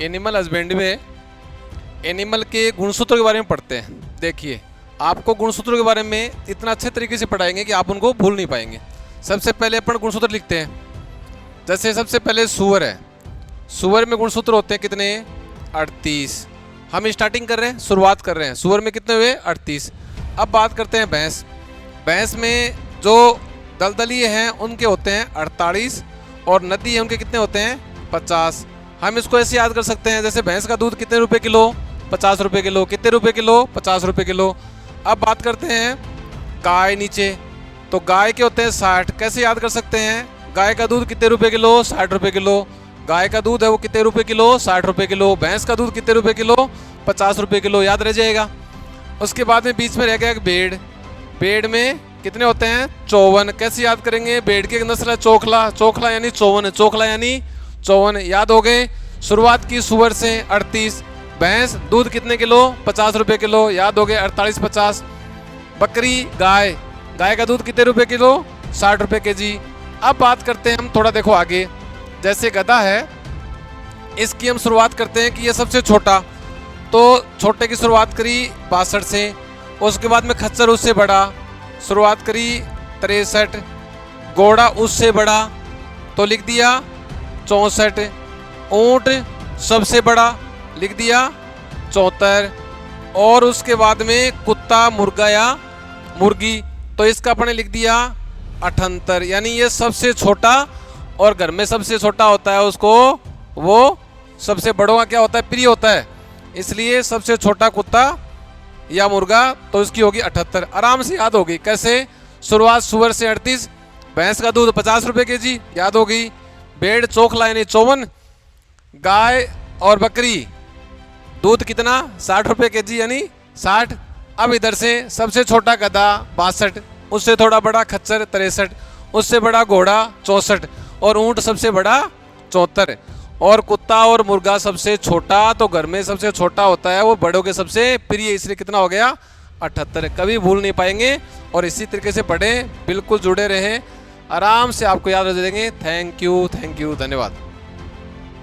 Animal husbandry में animal के गुणसूत्रों के बारे में पढ़ते हैं। देखिए, आपको गुणसूत्रों के बारे में इतना अच्छे तरीके से पढ़ाएंगे कि आप उनको भूल नहीं पाएंगे। सबसे पहले अपन गुणसूत्र लिखते हैं। जैसे सबसे पहले सूअर है, सूअर में गुणसूत्र होते हैं कितने? 38। हम स्टार्टिंग कर रहे हैं, शुरुआत कर रहे हैं। सूअर में कितने हुए? 38। अब बात करते हैं भैंस। भैंस में जो दलदली हैं उनके होते हैं 48 और नदी है उनके कितने होते हैं? 50। हम इसको ऐसे याद कर सकते हैं, जैसे भैंस का दूध कितने रुपए किलो? 50 रुपये किलो। कितने रुपए किलो? 50 रुपये किलो। अब बात करते हैं गाय नीचे, तो गाय के होते हैं 60। कैसे याद कर सकते हैं? गाय का दूध कितने रुपए किलो? 60 रुपये किलो। गाय का दूध है वो कितने रुपए किलो? 60 रुपये किलो। भैंस का दूध कितने रुपए किलो? 50 रुपये किलो। याद रह जाएगा। उसके बाद में बीच में रह गया भेड़। भेड़ में कितने होते हैं? 54। कैसे याद करेंगे? भेड़ की नस्ल है चोखला, चोखला यानी 54, चोखला यानी 54। याद हो गए। शुरुआत की सूअर से 38। भैंस दूध कितने किलो? 50 रुपये किलो। याद हो गए 48 50। बकरी गाय, गाय का दूध कितने रुपए किलो? 60 रुपये केजी। अब बात करते हैं हम थोड़ा, देखो आगे। जैसे गधा है, इसकी हम शुरुआत करते हैं कि ये सबसे छोटा, तो छोटे की शुरुआत करी 62 से। उसके बाद में खच्चर उससे बड़ा, शुरुआत करी 63। घोड़ा उससे बड़ा, तो लिख दिया 64। ऊंट सबसे बड़ा, लिख दिया 74। और उसके बाद में कुत्ता, मुर्गा या मुर्गी, तो इसका अपने लिख दिया 78। यानी ये सबसे छोटा, और घर में सबसे छोटा होता है उसको वो सबसे बड़ों का क्या होता है? प्रिय होता है। इसलिए सबसे छोटा कुत्ता या मुर्गा, तो इसकी होगी 78। आराम से याद होगी। कैसे? शुरुआत सूअर से 38, भैंस का दूध 50 रुपये केजी, याद होगी। भेड़ चोखला यानी 54। गाय और बकरी दूध कितना? 60 रुपये केजी यानी 60। अब इधर से सबसे छोटा गधा 62, उससे थोड़ा बड़ा खच्चर 63, उससे बड़ा घोड़ा 64, और ऊंट सबसे बड़ा 74। और कुत्ता और मुर्गा सबसे छोटा, तो घर में सबसे छोटा होता है वो बड़ों के सबसे प्रिय, इसलिए कितना हो गया? 78। कभी भूल नहीं पाएंगे। और इसी तरीके से पढ़ें, बिल्कुल जुड़े रहें, आराम से आपको याद रह जाएंगे। थैंक यू, धन्यवाद।